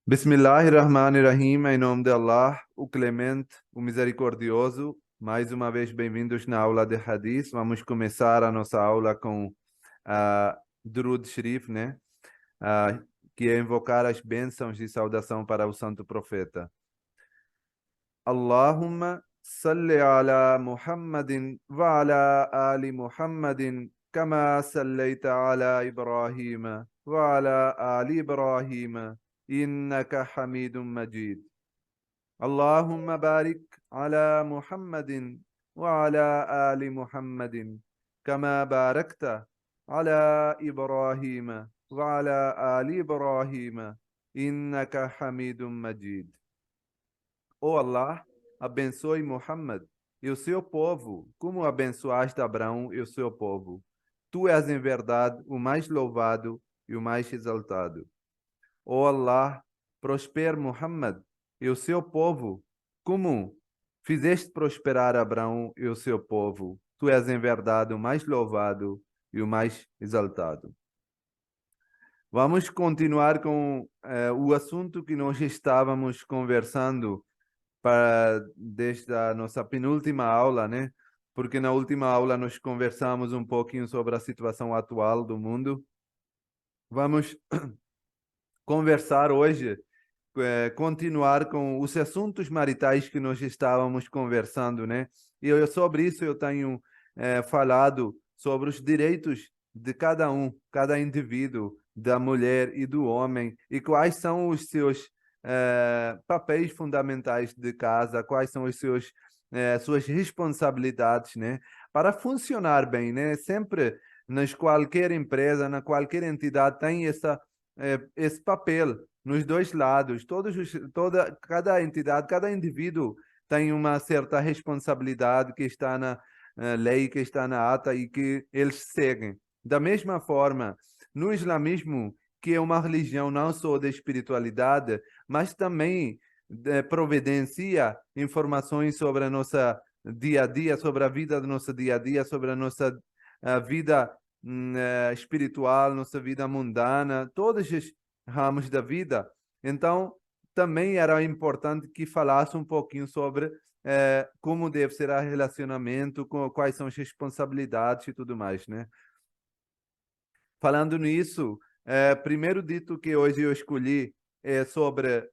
Bismillahirrahmanirrahim, em nome de Allah, o Clemente, o Misericordioso. Mais uma vez, bem-vindos na aula de Hadith. Vamos começar a nossa aula com Durud Sharif, né? Ah, que é invocar as bênçãos de saudação para o Santo Profeta. Allahumma salli ala Muhammadin wa ala ali Muhammadin kama sallaita ala Ibrahim wa ala ali Ibrahim innaka Hamidum Majid. اللهم بارك على محمد وعلى آل محمد كما باركت على إبراهيم وعلى آل إبراهيم إنك حميد مجيد. Ó Allah, abençoe Muhammad e o seu povo, como abençoaste Abraão e o seu povo. Tu és em verdade o mais louvado e o mais exaltado. Ó Allah, prospere Muhammad e o seu povo, como fizeste prosperar Abraão e o seu povo. Tu és em verdade o mais louvado e o mais exaltado. Vamos continuar com o assunto que nós estávamos conversando desde a nossa penúltima aula, né? Porque na última aula nós conversamos um pouquinho sobre a situação atual do mundo. Vamos conversar hoje, continuar com os assuntos maritais que nós estávamos conversando, né? E sobre isso eu tenho falado sobre os direitos de cada um, cada indivíduo, da mulher e do homem, e quais são os seus papéis fundamentais de casa, quais são os seus suas responsabilidades, né? Para funcionar bem, né? Sempre nas qualquer empresa, na qualquer entidade tem esse papel nos dois lados. Cada entidade, cada indivíduo tem uma certa responsabilidade que está na lei, que está na ata e que eles seguem. Da mesma forma, no islamismo, que é uma religião não só de espiritualidade, mas também providencia informações sobre a nossa dia a dia, sobre a vida do nosso dia a dia, sobre a nossa vida espiritual, nossa vida mundana, todos os ramos da vida. Então, também era importante que falasse um pouquinho sobre como deve ser o relacionamento, quais são as responsabilidades e tudo mais, né? Falando nisso, primeiro dito que hoje eu escolhi é sobre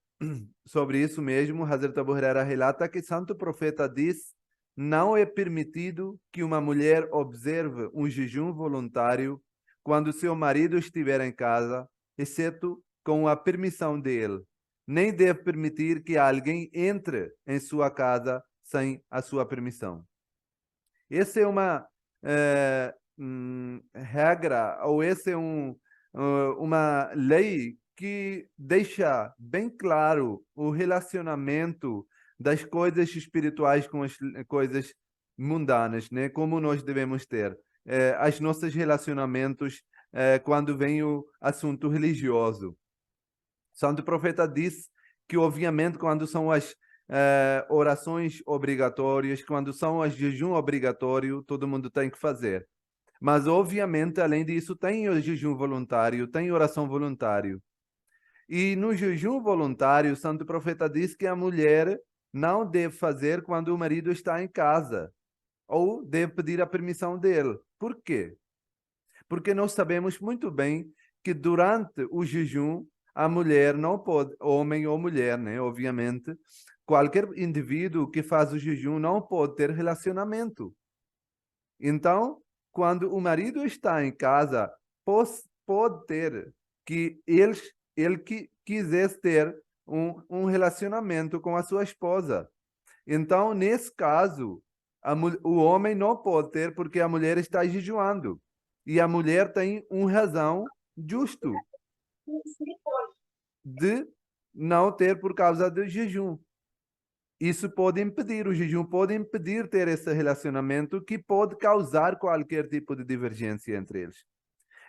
isso mesmo. Hazrat Abu Huraira relata que Santo Profeta diz: não é permitido que uma mulher observe um jejum voluntário quando seu marido estiver em casa, exceto com a permissão dele. Nem deve permitir que alguém entre em sua casa sem a sua permissão. Essa é uma regra, ou essa é uma lei que deixa bem claro o relacionamento das coisas espirituais com as coisas mundanas, né? Como nós devemos ter os nossos relacionamentos quando vem o assunto religioso. Santo Profeta diz que, obviamente, quando são as orações obrigatórias, quando são as jejum obrigatório, todo mundo tem que fazer. Mas, obviamente, além disso, tem o jejum voluntário, tem oração voluntário. E no jejum voluntário, o Santo Profeta diz que a mulher não deve fazer quando o marido está em casa, ou deve pedir a permissão dele. Por quê? Porque nós sabemos muito bem que durante o jejum, a mulher não pode, homem ou mulher, né? Obviamente, qualquer indivíduo que faz o jejum não pode ter relacionamento. Então, quando o marido está em casa, pode ter que ele que quisesse ter um relacionamento com a sua esposa. Então, nesse caso, o homem não pode ter porque a mulher está jejuando. E a mulher tem uma razão justo de não ter por causa do jejum. Isso pode impedir, o jejum pode impedir ter esse relacionamento que pode causar qualquer tipo de divergência entre eles.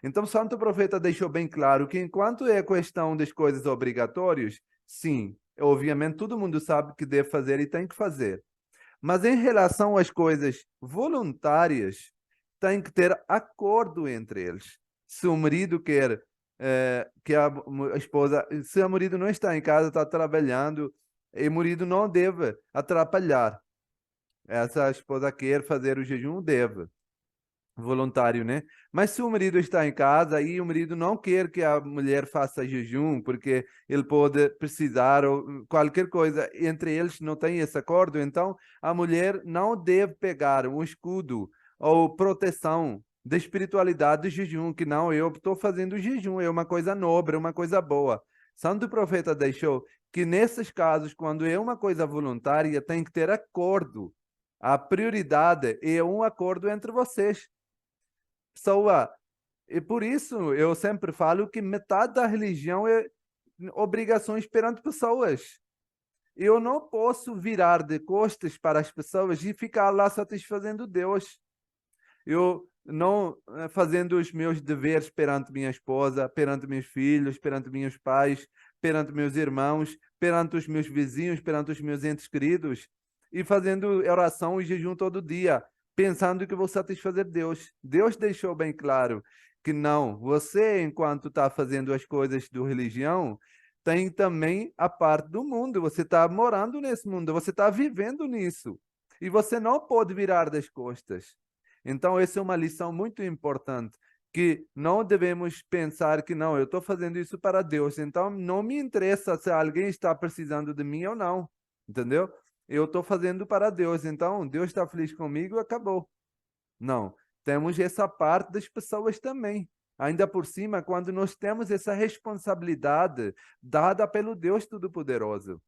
Então, o Santo Profeta deixou bem claro que enquanto é questão das coisas obrigatórias, sim, obviamente todo mundo sabe que deve fazer e tem que fazer. Mas em relação às coisas voluntárias, tem que ter acordo entre eles. Se o marido quer que a esposa, se o marido não está em casa, está trabalhando, e o marido não deve atrapalhar. Essa esposa quer fazer o jejum, deve. Voluntário, né? Mas se o marido está em casa e o marido não quer que a mulher faça jejum, porque ele pode precisar ou qualquer coisa, entre eles não tem esse acordo, então a mulher não deve pegar um escudo ou proteção da espiritualidade do jejum, que não, eu estou fazendo jejum, é uma coisa nobre, é uma coisa boa. Santo Profeta deixou que nesses casos, quando é uma coisa voluntária, tem que ter acordo. A prioridade é um acordo entre vocês. Pessoa, e por isso eu sempre falo que metade da religião é obrigações perante pessoas. Eu não posso virar de costas para as pessoas e ficar lá satisfazendo Deus. Eu não fazendo os meus deveres perante minha esposa, perante meus filhos, perante meus pais, perante meus irmãos, perante os meus vizinhos, perante os meus entes queridos, e fazendo oração e jejum todo dia, pensando que vou satisfazer Deus. Deus deixou bem claro que não, você, enquanto está fazendo as coisas do religião, tem também a parte do mundo, você está morando nesse mundo, você está vivendo nisso, e você não pode virar das costas. Então, essa é uma lição muito importante, que não devemos pensar que não, eu estou fazendo isso para Deus, então não me interessa se alguém está precisando de mim ou não, entendeu? Eu estou fazendo para Deus, então Deus está feliz comigo, acabou. Não, temos essa parte das pessoas também. Ainda por cima, quando nós temos essa responsabilidade dada pelo Deus Todo-Poderoso.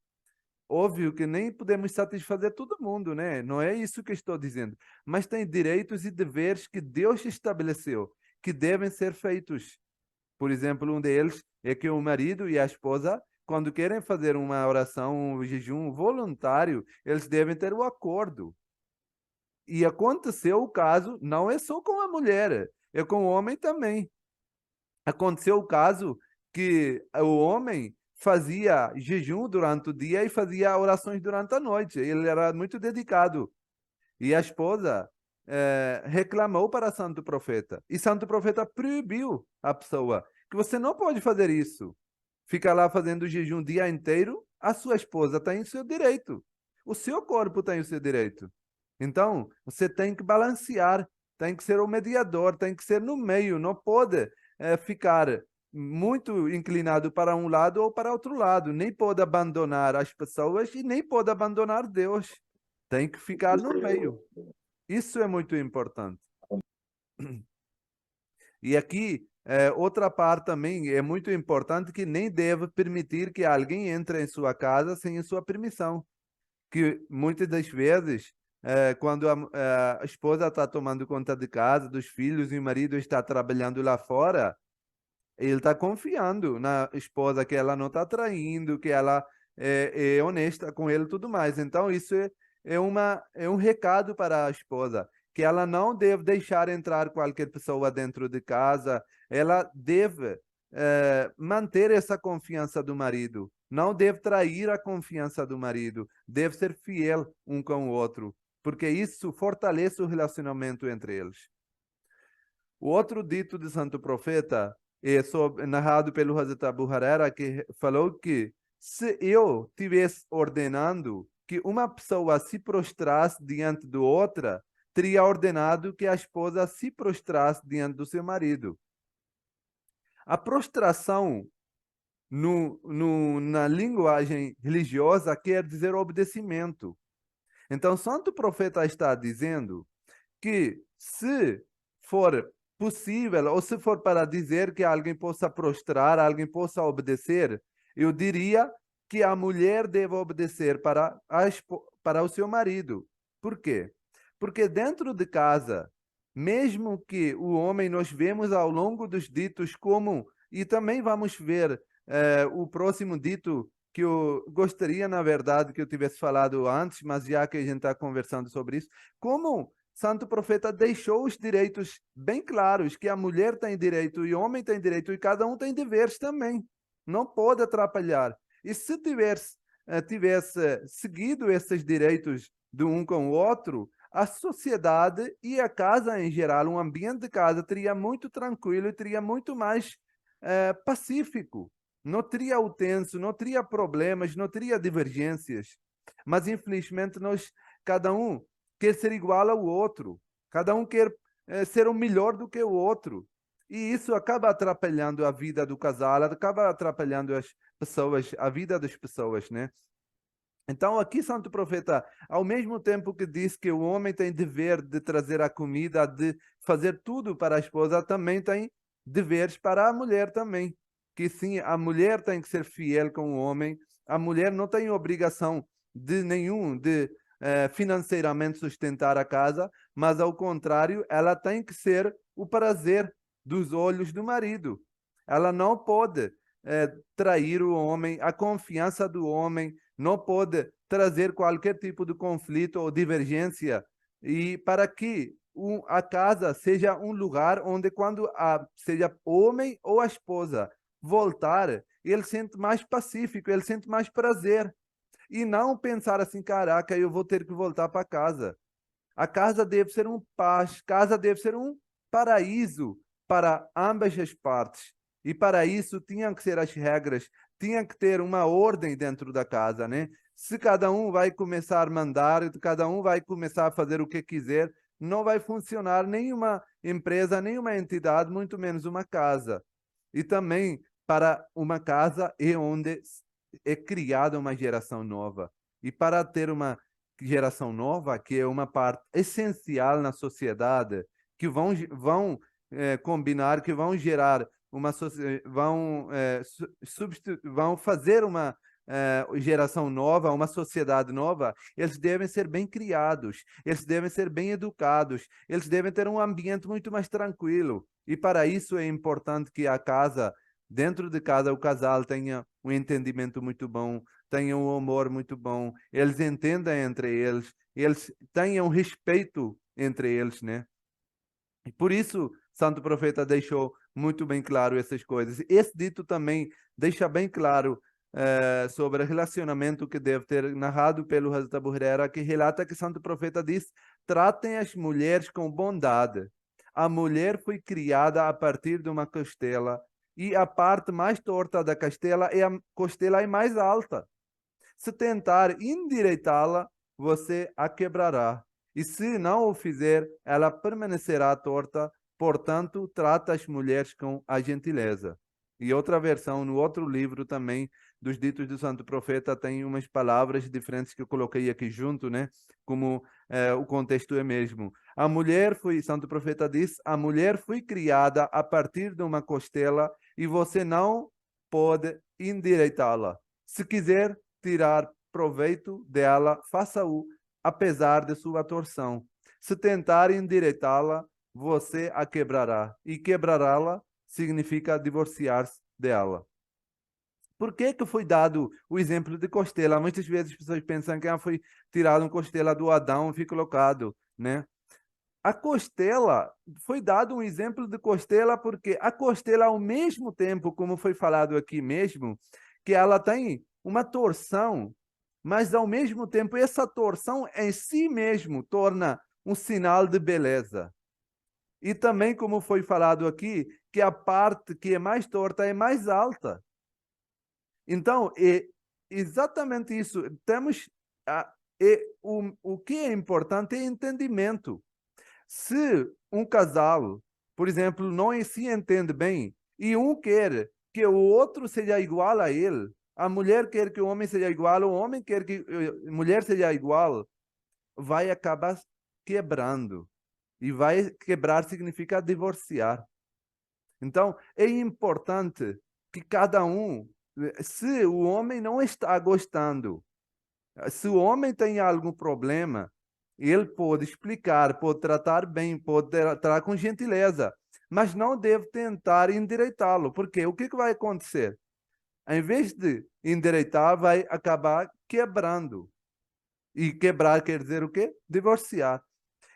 Óbvio que nem podemos satisfazer todo mundo, né? Não é isso que estou dizendo. Mas tem direitos e deveres que Deus estabeleceu, que devem ser feitos. Por exemplo, um deles é que o marido e a esposa, quando querem fazer uma oração, um jejum voluntário, eles devem ter o acordo. E aconteceu o caso, não é só com a mulher, é com o homem também. Aconteceu o caso que o homem fazia jejum durante o dia e fazia orações durante a noite. Ele era muito dedicado. E a esposa reclamou para Santo Profeta. E Santo Profeta proibiu a pessoa que você não pode fazer isso. Fica lá fazendo jejum o dia inteiro, a sua esposa tem o seu direito. O seu corpo tem o seu direito. Então, você tem que balancear, tem que ser o mediador, tem que ser no meio, não pode ficar muito inclinado para um lado ou para outro lado, nem pode abandonar as pessoas e nem pode abandonar Deus. Tem que ficar no meio. Isso é muito importante. E aqui, outra parte também é muito importante, que nem deve permitir que alguém entre em sua casa sem a sua permissão. Que muitas das vezes, quando a esposa está tomando conta de casa, dos filhos, e o marido está trabalhando lá fora, ele está confiando na esposa, que ela não está traindo, que ela é honesta com ele e tudo mais. Então, isso é um recado para a esposa, que ela não deve deixar entrar qualquer pessoa dentro de casa, ela deve manter essa confiança do marido, não deve trair a confiança do marido, deve ser fiel um com o outro, porque isso fortalece o relacionamento entre eles. O outro dito de Santo Profeta é narrado pelo Hazrat Abu Huraira, que falou que se eu tivesse ordenando que uma pessoa se prostrasse diante de outra, teria ordenado que a esposa se prostrasse diante do seu marido. A prostração na linguagem religiosa quer dizer obedecimento. Então, Santo Profeta está dizendo que se for possível, ou se for para dizer que alguém possa prostrar, alguém possa obedecer, eu diria que a mulher deve obedecer para o seu marido. Por quê? Porque dentro de casa, mesmo que o homem, nós vemos ao longo dos ditos como, e também vamos ver o próximo dito, que eu gostaria, na verdade, que eu tivesse falado antes, mas já que a gente está conversando sobre isso, como Santo Profeta deixou os direitos bem claros, que a mulher tem direito e o homem tem direito, e cada um tem deveres também. Não pode atrapalhar. E se tivesse seguido esses direitos de um com o outro, a sociedade e a casa em geral, um ambiente de casa, teria muito tranquilo e teria muito mais pacífico, não teria o tenso, não teria problemas, não teria divergências. Mas, infelizmente, cada um quer ser igual ao outro, cada um quer ser o melhor do que o outro. E isso acaba atrapalhando a vida do casal, acaba atrapalhando as pessoas, a vida das pessoas, né? Então, aqui, Santo Profeta, ao mesmo tempo que diz que o homem tem dever de trazer a comida, de fazer tudo para a esposa, também tem deveres para a mulher também. Que sim, a mulher tem que ser fiel com o homem, a mulher não tem obrigação de financeiramente sustentar a casa, mas ao contrário, ela tem que ser o prazer dos olhos do marido. Ela não pode trair o homem, a confiança do homem, não pode trazer qualquer tipo de conflito ou divergência, e para que a casa seja um lugar onde, quando seja homem ou a esposa voltar, ele sente mais pacífico, ele sente mais prazer, e não pensar assim: caraca, eu vou ter que voltar para casa. A casa deve ser um paz, casa deve ser um paraíso para ambas as partes. E para isso tinham que ser as regras, tinha que ter uma ordem dentro da casa, né? Se cada um vai começar a mandar, cada um vai começar a fazer o que quiser, não vai funcionar nenhuma empresa, nenhuma entidade, muito menos uma casa. E também para uma casa é onde é criada uma geração nova. E para ter uma geração nova, que é uma parte essencial na sociedade, que vão combinar, que vão gerar vão fazer uma geração nova, uma sociedade nova. Eles devem ser bem criados, eles devem ser bem educados, eles devem ter um ambiente muito mais tranquilo. E para isso é importante que a casa, dentro de casa, o casal tenha um entendimento muito bom, tenham um amor muito bom, eles entendam entre eles tenham respeito entre eles, né? E por isso, Santo Profeta deixou muito bem claro essas coisas. Esse dito também deixa bem claro sobre o relacionamento que deve ter, narrado pelo Hazrat Abu Huraira, que relata que Santo Profeta diz: tratem as mulheres com bondade. A mulher foi criada a partir de uma costela, e a parte mais torta da costela é mais alta. Se tentar endireitá-la, você a quebrará. E se não o fizer, ela permanecerá torta. Portanto, trata as mulheres com a gentileza. E outra versão, no outro livro também, dos ditos do Santo Profeta, tem umas palavras diferentes que eu coloquei aqui junto, né? Como o contexto é mesmo. Santo Profeta diz, a mulher foi criada a partir de uma costela e você não pode endireitá-la. Se quiser tirar proveito dela, faça-o, apesar de sua torção. Se tentar endireitá-la, você a quebrará. E quebrará-la significa divorciar-se dela. Por que que foi dado o exemplo de costela? Muitas vezes as pessoas pensam que foi tirado uma costela do Adão e foi colocado, né? A costela, foi dado um exemplo de costela porque a costela, ao mesmo tempo, como foi falado aqui mesmo, que ela tem uma torção, mas ao mesmo tempo essa torção em si mesmo torna um sinal de beleza. E também, como foi falado aqui, que a parte que é mais torta é mais alta. Então, é exatamente isso. Temos o que é importante é entendimento. Se um casal, por exemplo, não se entende bem e um quer que o outro seja igual a ele, a mulher quer que o homem seja igual, o homem quer que a mulher seja igual, vai acabar quebrando. E vai quebrar significa divorciar. Então, é importante que cada um, se o homem não está gostando, se o homem tem algum problema, ele pode explicar, pode tratar bem, pode tratar com gentileza, mas não deve tentar endireitá-lo, porque o que vai acontecer? Em vez de endireitar, vai acabar quebrando. E quebrar quer dizer o quê? Divorciar.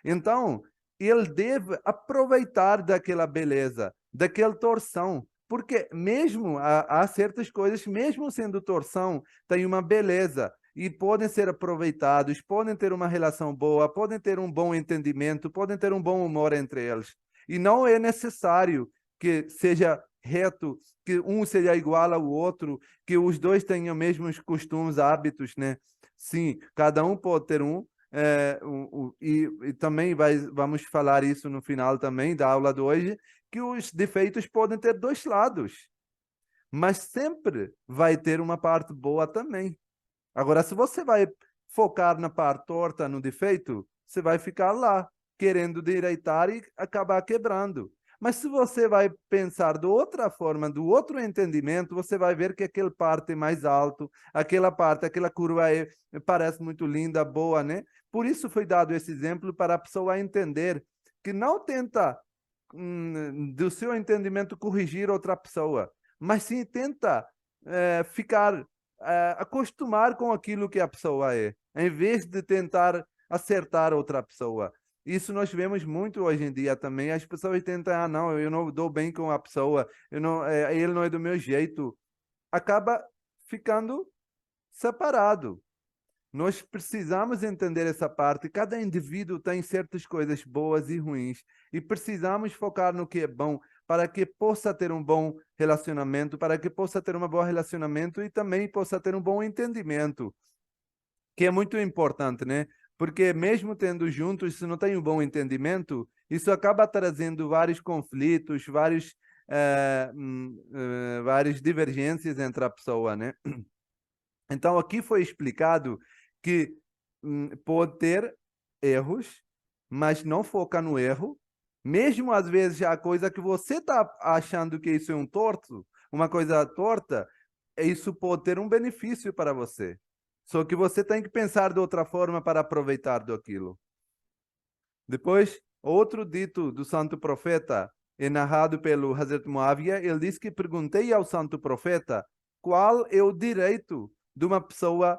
Então, ele deve aproveitar daquela beleza, daquela torção, porque mesmo há certas coisas, mesmo sendo torção, tem uma beleza e podem ser aproveitados, podem ter uma relação boa, podem ter um bom entendimento, podem ter um bom humor entre eles. E não é necessário que seja reto, que um seja igual ao outro, que os dois tenham os mesmos costumes, hábitos, né? Sim, cada um pode ter e também vamos falar isso no final também da aula de hoje, que os defeitos podem ter dois lados, mas sempre vai ter uma parte boa também. Agora, se você vai focar na parte torta, no defeito, você vai ficar lá, querendo direitar e acabar quebrando. Mas se você vai pensar de outra forma, do outro entendimento, você vai ver que aquela parte é mais alto, aquela parte, aquela curva parece muito linda, boa, né? Por isso foi dado esse exemplo para a pessoa entender que não tenta, do seu entendimento, corrigir outra pessoa, mas sim tenta ficar acostumar com aquilo que a pessoa é, em vez de tentar acertar outra pessoa. Isso nós vemos muito hoje em dia também. As pessoas tentam, não, eu não dou bem com a pessoa, eu não, ele não é do meu jeito. Acaba ficando separado. Nós precisamos entender essa parte. Cada indivíduo tem certas coisas boas e ruins e precisamos focar no que é bom para que possa ter um bom relacionamento, para que possa ter um bom relacionamento e também possa ter um bom entendimento, que é muito importante, né? Porque mesmo tendo juntos, se não tem um bom entendimento, isso acaba trazendo vários conflitos, várias divergências entre a pessoa, né? Então, aqui foi explicado que pode ter erros, mas não foca no erro. Mesmo às vezes a coisa que você está achando que isso é um torto, uma coisa torta, isso pode ter um benefício para você. Só que você tem que pensar de outra forma para aproveitar daquilo. Depois, outro dito do santo profeta é narrado pelo Hazrat Muawiyah. Ele diz que perguntei ao santo profeta qual é o direito de uma pessoa,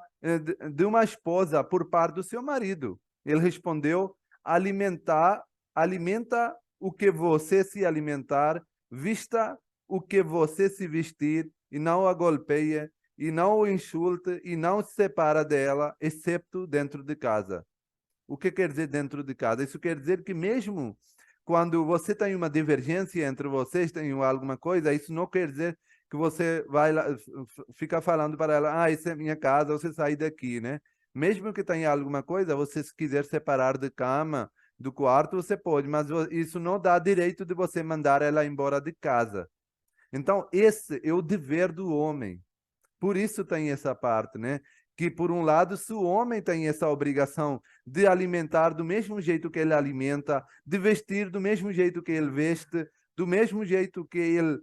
de uma esposa por parte do seu marido. Ele respondeu: alimenta o que você se alimentar, vista o que você se vestir, e não a golpeia, e não o insulte, e não se separa dela, excepto dentro de casa. O que quer dizer dentro de casa? Isso quer dizer que mesmo quando você tem uma divergência entre vocês, tem alguma coisa, isso não quer dizer que você vai lá, fica falando para ela, isso é minha casa, você sai daqui, né? Mesmo que tenha alguma coisa, você se quiser separar de cama, do quarto, você pode, mas isso não dá direito de você mandar ela embora de casa. Então, esse é o dever do homem. Por isso tem essa parte, né? Que, por um lado, se o homem tem essa obrigação de alimentar do mesmo jeito que ele alimenta, de vestir do mesmo jeito que ele veste, do mesmo jeito que ele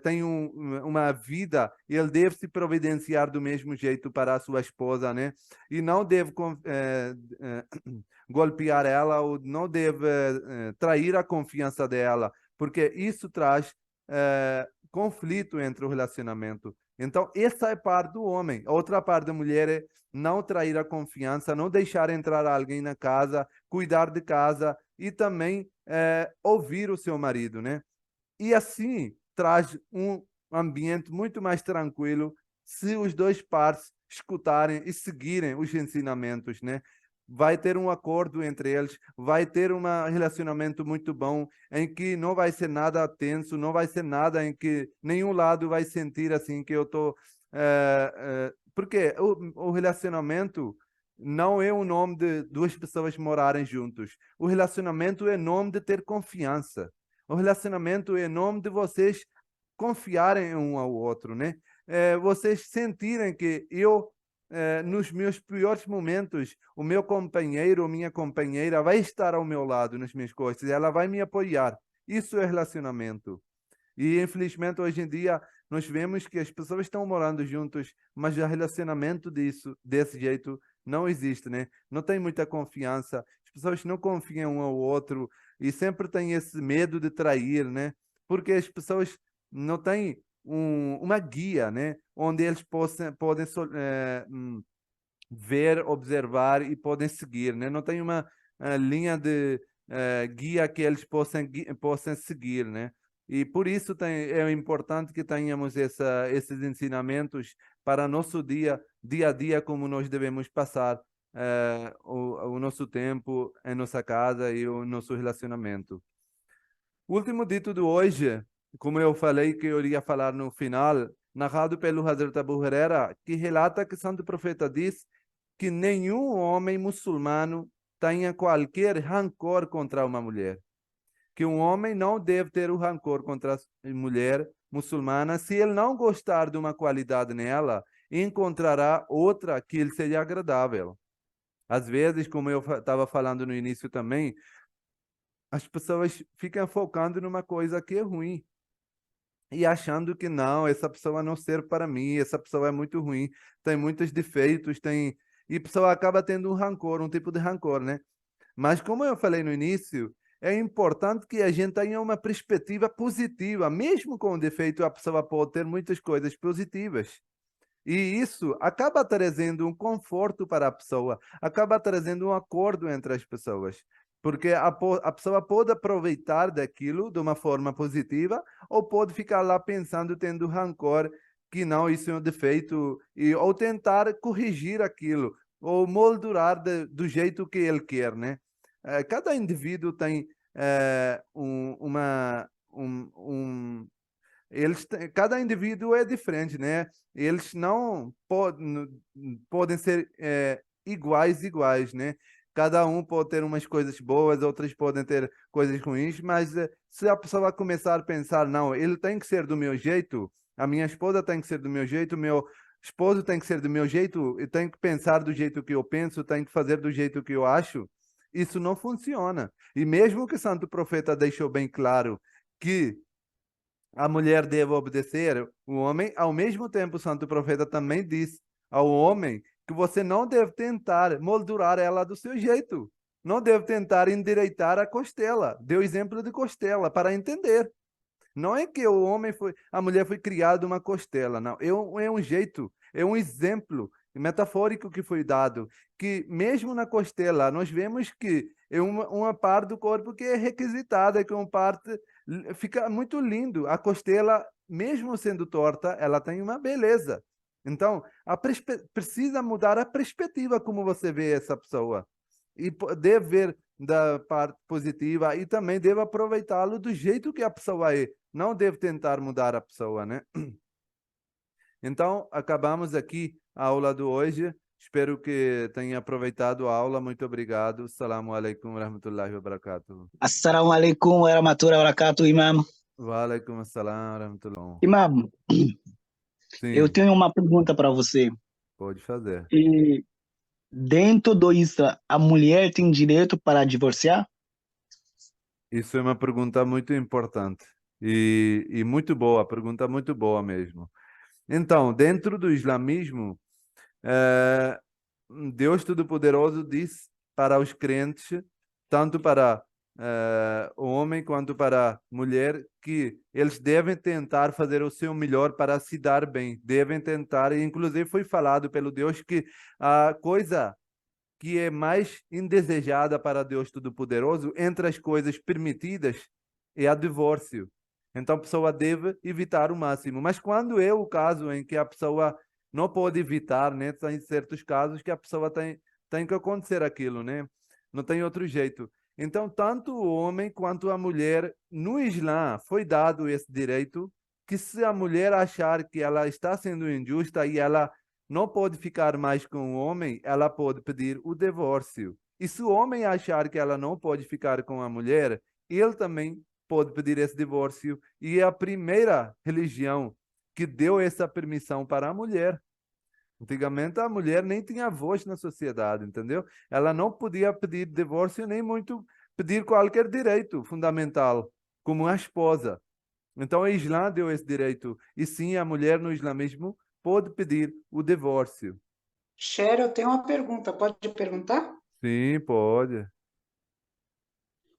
tem uma vida, ele deve se providenciar do mesmo jeito para a sua esposa, né? E não deve golpear ela ou não deve trair a confiança dela, porque isso traz conflito entre o relacionamento. Então, essa é parte do homem. A outra parte da mulher é não trair a confiança, não deixar entrar alguém na casa, cuidar de casa e também ouvir o seu marido, né? E assim traz um ambiente muito mais tranquilo se os dois partes escutarem e seguirem os ensinamentos, né? Vai ter um acordo entre eles, vai ter um relacionamento muito bom, em que não vai ser nada tenso, não vai ser nada em que nenhum lado vai sentir assim que eu estou. Porque o relacionamento não é o nome de duas pessoas morarem juntos. O relacionamento é nome de ter confiança. O relacionamento é nome de vocês confiarem um ao outro, né? Vocês sentirem que nos meus piores momentos, o meu companheiro ou minha companheira vai estar ao meu lado nas minhas coisas, ela vai me apoiar. Isso é relacionamento. E, infelizmente, hoje em dia, nós vemos que as pessoas estão morando juntos, mas o relacionamento desse jeito não existe, né? Não tem muita confiança, as pessoas não confiam um ao outro e sempre têm esse medo de trair, né? Porque as pessoas não têm uma guia, né? Onde eles podem ver, observar e podem seguir, né? Não tem uma linha de guia que eles possam seguir, né? E por isso é importante que tenhamos esses ensinamentos para nosso dia a dia, como nós devemos passar o nosso tempo em nossa casa e o nosso relacionamento. O último dito de hoje como eu falei que eu iria falar no final, narrado pelo Hazrat Abu Huraira, que relata que o santo profeta diz que nenhum homem muçulmano tenha qualquer rancor contra uma mulher. Que um homem não deve ter o rancor contra a mulher muçulmana se ele não gostar de uma qualidade nela, encontrará outra que lhe seja agradável. Às vezes, como eu estava falando no início também, as pessoas ficam focando numa coisa que é ruim e achando que não, essa pessoa não serve para mim, essa pessoa é muito ruim, tem muitos defeitos, tem e a pessoa acaba tendo um rancor, um tipo de rancor, né? Mas como eu falei no início, é importante que a gente tenha uma perspectiva positiva, mesmo com defeito, a pessoa pode ter muitas coisas positivas. E isso acaba trazendo um conforto para a pessoa, acaba trazendo um acordo entre as pessoas. Porque a pessoa pode aproveitar daquilo de uma forma positiva ou pode ficar lá pensando, tendo rancor, que não, isso é um defeito, ou tentar corrigir aquilo, ou moldurar do jeito que ele quer, né? Cada indivíduo tem cada indivíduo é diferente, né? Eles não podem ser iguais, né? Cada um pode ter umas coisas boas, outras podem ter coisas ruins, mas se a pessoa começar a pensar, não, ele tem que ser do meu jeito, a minha esposa tem que ser do meu jeito, o meu esposo tem que ser do meu jeito, eu tenho que pensar do jeito que eu penso, tenho que fazer do jeito que eu acho, isso não funciona. E mesmo que o Santo Profeta deixou bem claro que a mulher deve obedecer o homem, ao mesmo tempo o santo profeta também diz ao homem que você não deve tentar moldurar ela do seu jeito. Não deve tentar endireitar a costela. Deu exemplo de costela para entender. Não é que o homem foi, a mulher foi criada uma costela, não. É um jeito, é um exemplo metafórico que foi dado, que mesmo na costela nós vemos que é uma parte do corpo que é requisitada, que é uma parte fica muito lindo. A costela, mesmo sendo torta, ela tem uma beleza. Então, precisa mudar a perspectiva como você vê essa pessoa. E deve ver da parte positiva e também deve aproveitá-lo do jeito que a pessoa é. Não deve tentar mudar a pessoa, né? Então, acabamos aqui a aula de hoje. Espero que tenha aproveitado a aula. Muito obrigado. Assalamu alaikum wa rahmatullahi wa barakatuh. Assalamu alaikum wa rahmatullahi wa barakatuh, Imam. Wa alaikum assalam wa rahmatullahi. Imam, eu Sim, tenho uma pergunta para você. pode fazer. E dentro do Islã, a mulher tem direito para divorciar? Isso é uma pergunta muito importante e muito boa, pergunta muito boa mesmo. Então, dentro do islamismo, eh, Deus Todo-Poderoso diz para os crentes, tanto para o homem quanto para a mulher, que eles devem tentar fazer o seu melhor para se dar bem, devem tentar, e inclusive foi falado pelo Deus que a coisa que é mais indesejada para Deus Todo-Poderoso, entre as coisas permitidas, é a divórcio. Então a pessoa deve evitar o máximo. Mas quando é o caso em que a pessoa não pode evitar, né? Tem certos casos que a pessoa tem que acontecer aquilo, né? Não tem outro jeito. Então, tanto o homem quanto a mulher, no Islã, foi dado esse direito que se a mulher achar que ela está sendo injusta e ela não pode ficar mais com o homem, ela pode pedir o divórcio. E se o homem achar que ela não pode ficar com a mulher, ele também pode pedir esse divórcio. E é a primeira religião que deu essa permissão para a mulher. Antigamente a mulher nem tinha voz na sociedade, entendeu? Ela não podia pedir divórcio nem muito pedir qualquer direito fundamental, como a esposa. Então o Islã deu esse direito. E sim, a mulher no islamismo pode pedir o divórcio. Cher, eu tenho uma pergunta, pode perguntar? Sim, pode.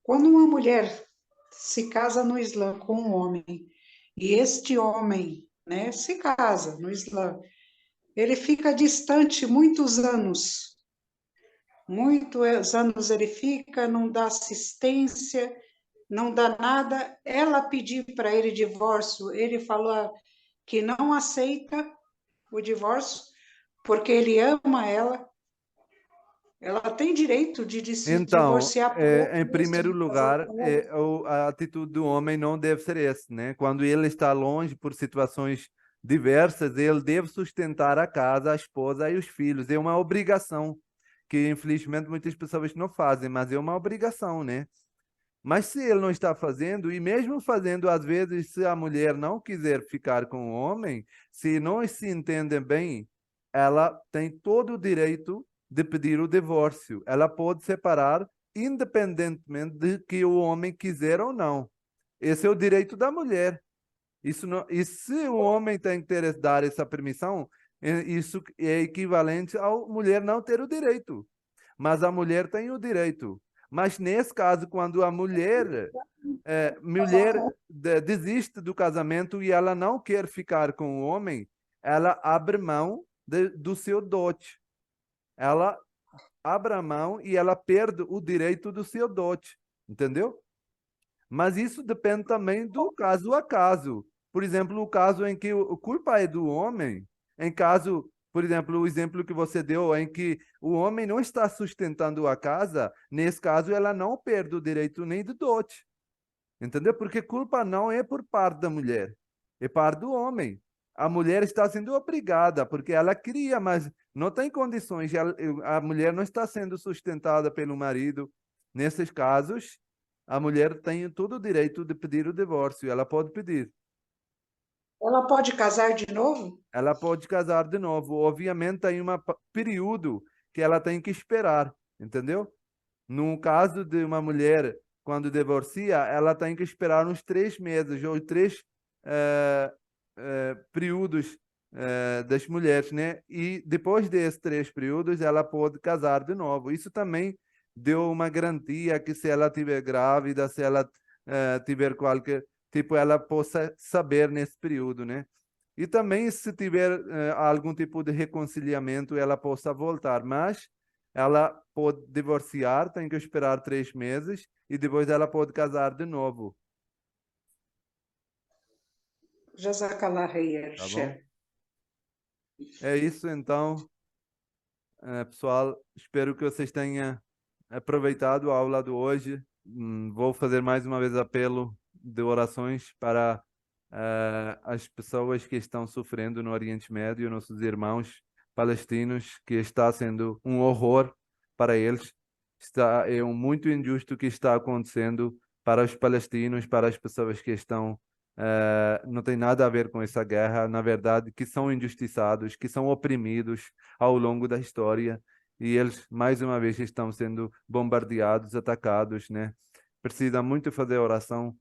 Quando uma mulher se casa no Islã com um homem, e este homem, né, se casa no Islã, ele fica distante muitos anos ele fica, não dá assistência, não dá nada. Ela pediu para ele divórcio, ele falou que não aceita o divórcio, porque ele ama ela. Ela tem direito de se Então, divorciar por outro em antes primeiro de casar lugar, com ela? a atitude do homem não deve ser essa, né? Quando ele está longe por situações diversas, ele deve sustentar a casa, a esposa e os filhos. É uma obrigação que, infelizmente, muitas pessoas não fazem, mas é uma obrigação, né? Mas se ele não está fazendo, e mesmo fazendo, às vezes, se a mulher não quiser ficar com o homem, se não se entendem bem, ela tem todo o direito de pedir o divórcio. Ela pode separar, independentemente de que o homem quiser ou não. Esse é o direito da mulher. Isso não, e se o homem tem que ter, dar essa permissão, isso é equivalente à mulher não ter o direito. Mas a mulher tem o direito. Mas nesse caso, quando a mulher desiste do casamento e ela não quer ficar com o homem, ela abre mão do seu dote. Ela abre a mão e ela perde o direito do seu dote. Entendeu? Mas isso depende também do caso a caso. Por exemplo, o caso em que a culpa é do homem, em caso, por exemplo, o exemplo que você deu, em que o homem não está sustentando a casa, nesse caso ela não perde o direito nem de dote. Entendeu? Porque culpa não é por parte da mulher, é parte do homem. A mulher está sendo obrigada, porque ela queria, mas não tem condições. A mulher não está sendo sustentada pelo marido. Nesses casos, a mulher tem todo o direito de pedir o divórcio. Ela pode pedir. Ela pode casar de novo? Ela pode casar de novo. Obviamente, tem um período que ela tem que esperar, entendeu? No caso de uma mulher, quando divorcia, ela tem que esperar uns 3 meses ou três períodos das mulheres, né? E depois desses 3 períodos, ela pode casar de novo. Isso também deu uma garantia que se ela tiver grávida, se ela tiver qualquer tipo, ela possa saber nesse período, né? E também se tiver algum tipo de reconciliamento, ela possa voltar, mas ela pode divorciar, tem que esperar 3 meses e depois ela pode casar de novo, Jazakallah Heier, tá bom? Sher. É isso então, pessoal. Espero que vocês tenham aproveitado a aula de hoje. Vou fazer mais uma vez apelo de orações para as pessoas que estão sofrendo no Oriente Médio, nossos irmãos palestinos, que está sendo um horror para eles. É muito injusto que está acontecendo para os palestinos, para as pessoas que estão não tem nada a ver com essa guerra, na verdade, que são injustiçados, que são oprimidos ao longo da história, e eles, mais uma vez, estão sendo bombardeados, atacados, né? Precisa muito fazer oração,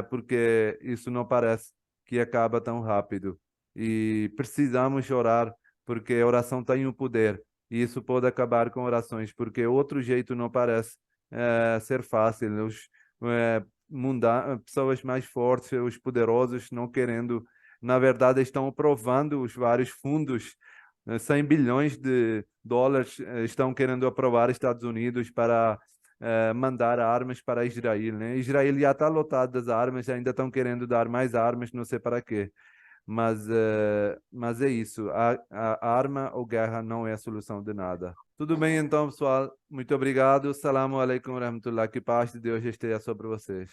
porque isso não parece que acaba tão rápido. E precisamos orar, porque a oração tem o poder, e isso pode acabar com orações, porque outro jeito não parece ser fácil. Pessoas mais fortes, os poderosos, não querendo, na verdade, estão aprovando os vários fundos, 100 bilhões de dólares estão querendo aprovar Estados Unidos para mandar armas para Israel, né? Israel já está lotado das armas, ainda estão querendo dar mais armas, não sei para quê. Mas é isso, a arma ou guerra não é a solução de nada. Tudo bem então, pessoal? Muito obrigado. Assalamu alaikum wa rahmatullah. Que paz de Deus esteja sobre vocês.